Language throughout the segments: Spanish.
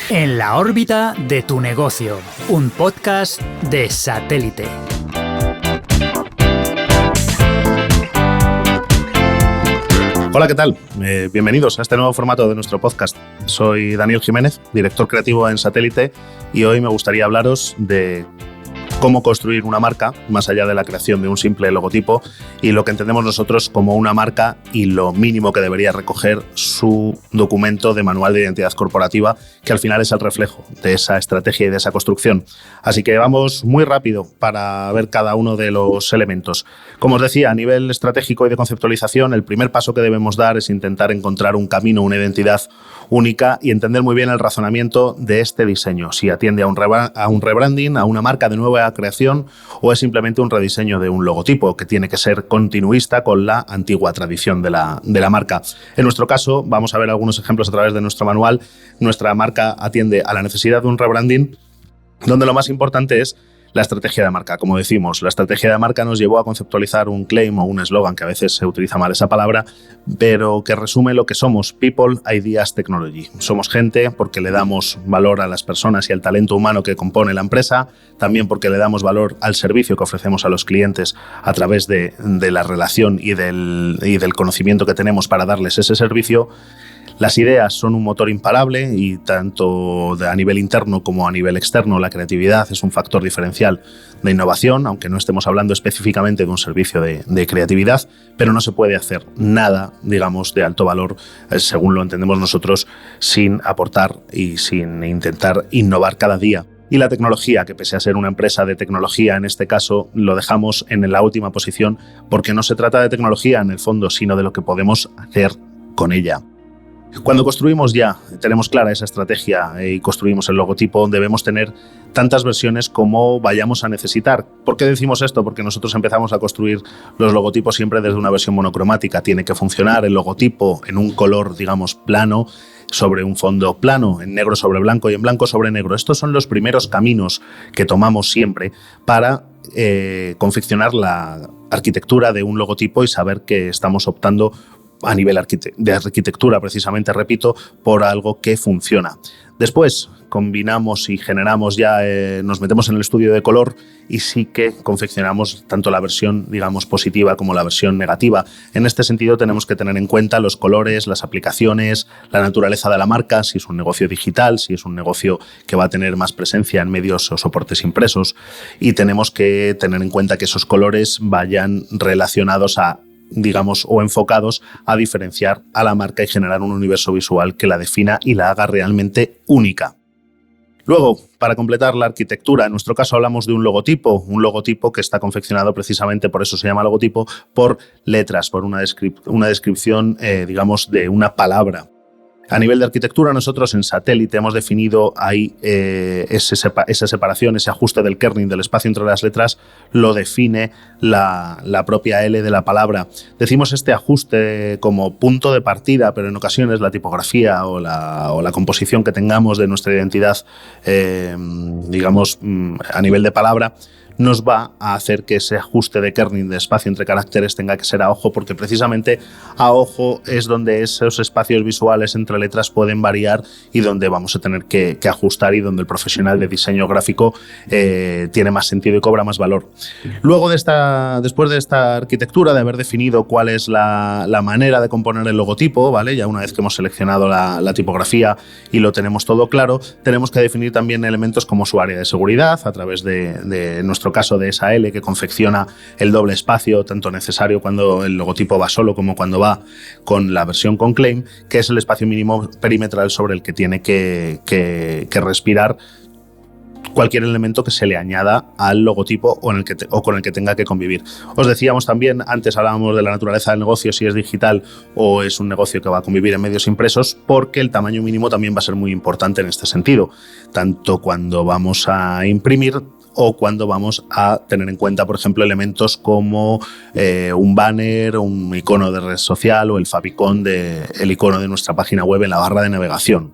En la órbita de tu negocio, un podcast de Satélite. Hola, ¿qué tal? Bienvenidos a este nuevo formato de nuestro podcast. Soy Daniel Jiménez, director creativo en Satélite, y hoy me gustaría hablaros de cómo construir una marca más allá de la creación de un simple logotipo y lo que entendemos nosotros como una marca y lo mínimo que debería recoger su documento de manual de identidad corporativa, que al final es el reflejo de esa estrategia y de esa construcción. Así que vamos muy rápido para ver cada uno de los elementos. Como os decía, a nivel estratégico y de conceptualización, el primer paso que debemos dar es intentar encontrar un camino, una identidad única y entender muy bien el razonamiento de este diseño, si atiende a un rebranding, a una marca de nueva creación o es simplemente un rediseño de un logotipo que tiene que ser continuista con la antigua tradición de la marca. En nuestro caso, vamos a ver algunos ejemplos a través de nuestro manual. Nuestra marca atiende a la necesidad de un rebranding, donde lo más importante es la estrategia de marca. Como decimos, la estrategia de marca nos llevó a conceptualizar un claim o un eslogan, que a veces se utiliza mal esa palabra, pero que resume lo que somos: People, Ideas, Technology. Somos gente porque le damos valor a las personas y al talento humano que compone la empresa, también porque le damos valor al servicio que ofrecemos a los clientes a través de la relación y del conocimiento que tenemos para darles ese servicio. Las ideas son un motor imparable y tanto a nivel interno como a nivel externo la creatividad es un factor diferencial de innovación, aunque no estemos hablando específicamente de un servicio de creatividad, pero no se puede hacer nada, digamos, de alto valor, según lo entendemos nosotros, sin aportar y sin intentar innovar cada día. Y la tecnología, que pese a ser una empresa de tecnología, en este caso lo dejamos en la última posición porque no se trata de tecnología en el fondo, sino de lo que podemos hacer con ella. Cuando construimos ya, tenemos clara esa estrategia y construimos el logotipo, debemos tener tantas versiones como vayamos a necesitar. ¿Por qué decimos esto? Porque nosotros empezamos a construir los logotipos siempre desde una versión monocromática. Tiene que funcionar el logotipo en un color, digamos, plano, sobre un fondo plano, en negro sobre blanco y en blanco sobre negro. Estos son los primeros caminos que tomamos siempre para confeccionar la arquitectura de un logotipo y saber que estamos optando a nivel de arquitectura, precisamente, repito, por algo que funciona. Después combinamos y generamos ya, nos metemos en el estudio de color y sí que confeccionamos tanto la versión, digamos, positiva como la versión negativa. En este sentido tenemos que tener en cuenta los colores, las aplicaciones, la naturaleza de la marca, si es un negocio digital, si es un negocio que va a tener más presencia en medios o soportes impresos, y tenemos que tener en cuenta que esos colores vayan relacionados a, digamos, o enfocados a diferenciar a la marca y generar un universo visual que la defina y la haga realmente única. Luego, para completar la arquitectura, en nuestro caso hablamos de un logotipo que está confeccionado precisamente, por eso se llama logotipo, por letras, por una descripción, digamos, de una palabra. A nivel de arquitectura, nosotros en Satélite hemos definido ahí esa separación, ese ajuste del kerning, del espacio entre las letras, lo define la propia L de la palabra. Decimos este ajuste como punto de partida, pero en ocasiones la tipografía o la composición que tengamos de nuestra identidad, digamos, a nivel de palabra, nos va a hacer que ese ajuste de kerning, de espacio entre caracteres, tenga que ser a ojo, porque precisamente a ojo es donde esos espacios visuales entre letras pueden variar y donde vamos a tener que ajustar, y donde el profesional de diseño gráfico tiene más sentido y cobra más valor. Luego después de esta arquitectura, de haber definido cuál es la manera de componer el logotipo, ¿vale? Ya una vez que hemos seleccionado la tipografía y lo tenemos todo claro, tenemos que definir también elementos como su área de seguridad a través de nuestro caso de esa L que confecciona el doble espacio, tanto necesario cuando el logotipo va solo como cuando va con la versión con claim, que es el espacio mínimo perimetral sobre el que tiene que respirar cualquier elemento que se le añada al logotipo o con el que tenga que convivir. Os decíamos también, antes hablábamos de la naturaleza del negocio, si es digital o es un negocio que va a convivir en medios impresos, porque el tamaño mínimo también va a ser muy importante en este sentido, tanto cuando vamos a imprimir o cuando vamos a tener en cuenta, por ejemplo, elementos como un banner, un icono de red social o el favicon el icono de nuestra página web en la barra de navegación.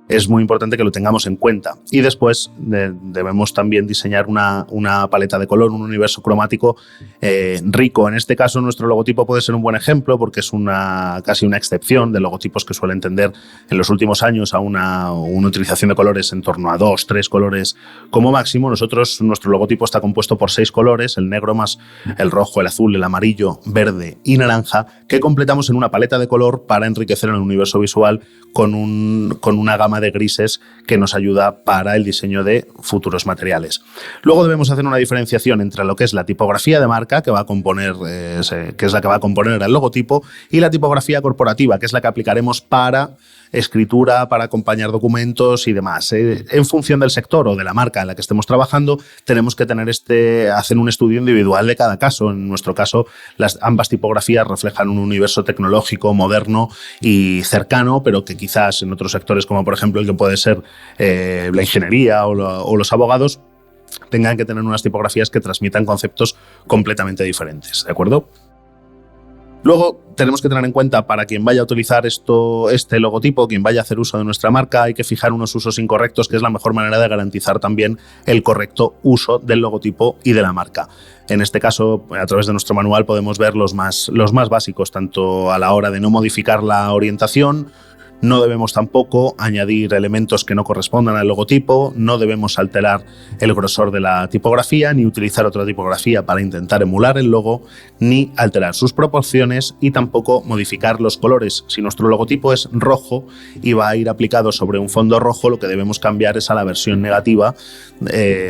es muy importante que lo tengamos en cuenta. Y después debemos también diseñar una paleta de color, un universo cromático rico. En este caso, nuestro logotipo puede ser un buen ejemplo porque es casi una excepción de logotipos que suelen tender en los últimos años a una utilización de colores en torno a 2, 3 colores como máximo. Nuestro logotipo está compuesto por 6 colores, el negro más el rojo, el azul, el amarillo, verde y naranja, que completamos en una paleta de color para enriquecer el universo visual con una gama de grises que nos ayuda para el diseño de futuros materiales. Luego debemos hacer una diferenciación entre lo que es la tipografía de marca, que es la que va a componer el logotipo, y la tipografía corporativa, que es la que aplicaremos para escritura, para acompañar documentos y demás. En función del sector o de la marca en la que estemos trabajando, tenemos que hacer un estudio individual de cada caso. En nuestro caso, ambas tipografías reflejan un universo tecnológico, moderno y cercano, pero que quizás en otros sectores, como por ejemplo el que puede ser la ingeniería o los abogados, tengan que tener unas tipografías que transmitan conceptos completamente diferentes, ¿de acuerdo? Luego tenemos que tener en cuenta, para quien vaya a utilizar este logotipo, quien vaya a hacer uso de nuestra marca, hay que fijar unos usos incorrectos, que es la mejor manera de garantizar también el correcto uso del logotipo y de la marca. En este caso, a través de nuestro manual podemos ver los más básicos, tanto a la hora de no modificar la orientación. No debemos tampoco añadir elementos que no correspondan al logotipo, no debemos alterar el grosor de la tipografía, ni utilizar otra tipografía para intentar emular el logo, ni alterar sus proporciones y tampoco modificar los colores. Si nuestro logotipo es rojo y va a ir aplicado sobre un fondo rojo, lo que debemos cambiar es a la versión negativa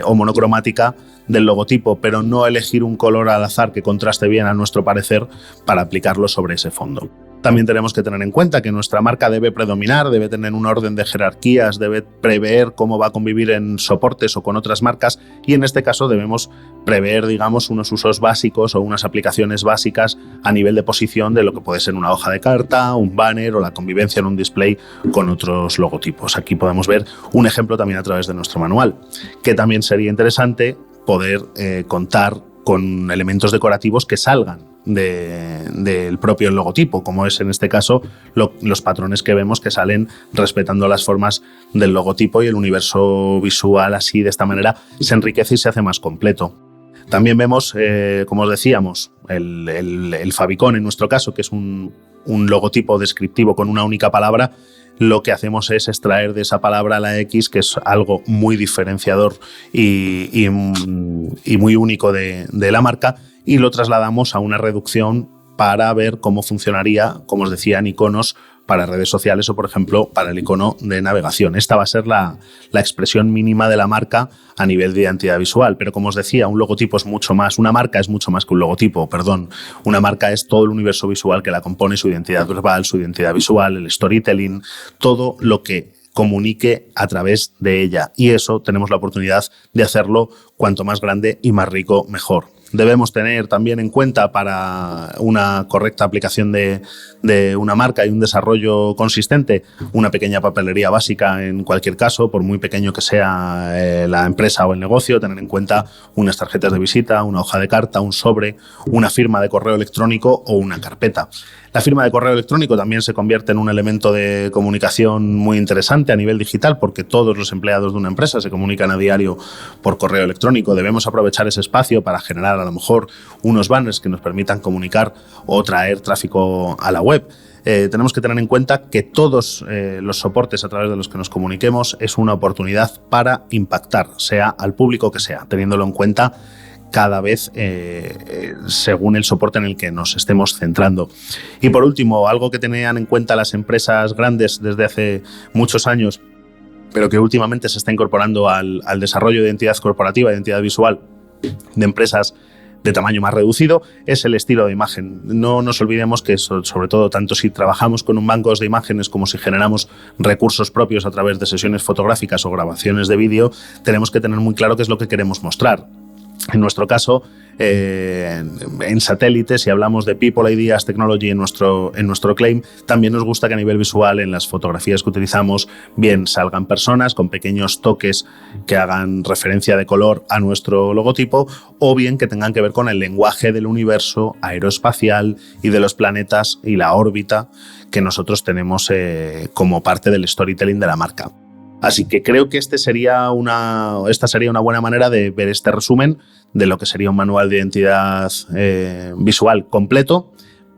o monocromática del logotipo, pero no elegir un color al azar que contraste bien a nuestro parecer para aplicarlo sobre ese fondo. También tenemos que tener en cuenta que nuestra marca debe predominar, debe tener un orden de jerarquías, debe prever cómo va a convivir en soportes o con otras marcas, y en este caso debemos prever, digamos, unos usos básicos o unas aplicaciones básicas a nivel de posición de lo que puede ser una hoja de carta, un banner o la convivencia en un display con otros logotipos. Aquí podemos ver un ejemplo también a través de nuestro manual, que también sería interesante poder contar con elementos decorativos que salgan del propio logotipo, como es en este caso los patrones que vemos que salen respetando las formas del logotipo, y el universo visual así de esta manera se enriquece y se hace más completo. También vemos, como os decíamos, el favicon en nuestro caso, que es un logotipo descriptivo con una única palabra. Lo que hacemos es extraer de esa palabra la X, que es algo muy diferenciador y muy único de la marca, y lo trasladamos a una reducción para ver cómo funcionaría, como os decía, en iconos para redes sociales o, por ejemplo, para el icono de navegación. Esta va a ser la expresión mínima de la marca a nivel de identidad visual. Pero, como os decía, un logotipo es mucho más, una marca es mucho más que un logotipo, perdón. Una marca es todo el universo visual que la compone, su identidad verbal, su identidad visual, el storytelling, todo lo que comunique a través de ella. Y eso tenemos la oportunidad de hacerlo cuanto más grande y más rico, mejor. Debemos tener también en cuenta, para una correcta aplicación de una marca y un desarrollo consistente, una pequeña papelería básica en cualquier caso, por muy pequeño que sea la empresa o el negocio. Tener en cuenta unas tarjetas de visita, una hoja de carta, un sobre, una firma de correo electrónico o una carpeta. La firma de correo electrónico también se convierte en un elemento de comunicación muy interesante a nivel digital, porque todos los empleados de una empresa se comunican a diario por correo electrónico. Debemos aprovechar ese espacio para generar a lo mejor unos banners que nos permitan comunicar o traer tráfico a la web. Tenemos que tener en cuenta que todos los soportes a través de los que nos comuniquemos es una oportunidad para impactar, sea al público que sea, teniéndolo en cuenta cada vez según el soporte en el que nos estemos centrando. Y por último, algo que tenían en cuenta las empresas grandes desde hace muchos años, pero que últimamente se está incorporando al desarrollo de identidad corporativa, de identidad visual de empresas de tamaño más reducido, es el estilo de imagen. No nos olvidemos que, sobre todo, tanto si trabajamos con un banco de imágenes como si generamos recursos propios a través de sesiones fotográficas o grabaciones de vídeo, tenemos que tener muy claro qué es lo que queremos mostrar. En nuestro caso, en Satélite, si hablamos de People, Ideas, Technology en nuestro claim, también nos gusta que a nivel visual, en las fotografías que utilizamos, bien salgan personas con pequeños toques que hagan referencia de color a nuestro logotipo, o bien que tengan que ver con el lenguaje del universo aeroespacial y de los planetas y la órbita que nosotros tenemos como parte del storytelling de la marca. Así que creo que esta sería una buena manera de ver este resumen de lo que sería un manual de identidad visual completo,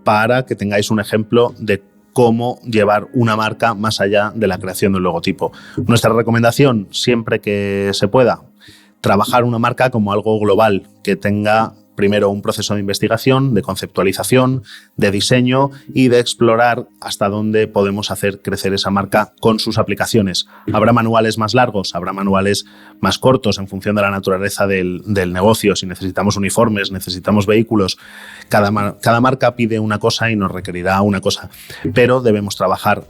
para que tengáis un ejemplo de cómo llevar una marca más allá de la creación de un logotipo. Nuestra recomendación, siempre que se pueda, trabajar una marca como algo global, que tenga primero un proceso de investigación, de conceptualización, de diseño y de explorar hasta dónde podemos hacer crecer esa marca con sus aplicaciones. Habrá manuales más largos, habrá manuales más cortos en función de la naturaleza del negocio. Si necesitamos uniformes, necesitamos vehículos, cada marca pide una cosa y nos requerirá una cosa. Pero debemos trabajar,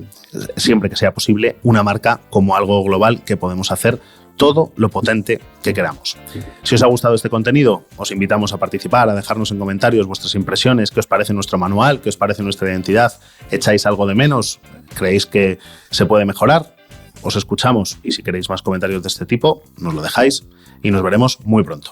siempre que sea posible, una marca como algo global que podemos hacer todo lo potente que queramos. Si os ha gustado este contenido, os invitamos a participar, a dejarnos en comentarios vuestras impresiones, qué os parece nuestro manual, qué os parece nuestra identidad, echáis algo de menos, creéis que se puede mejorar, os escuchamos, y si queréis más comentarios de este tipo, nos lo dejáis y nos veremos muy pronto.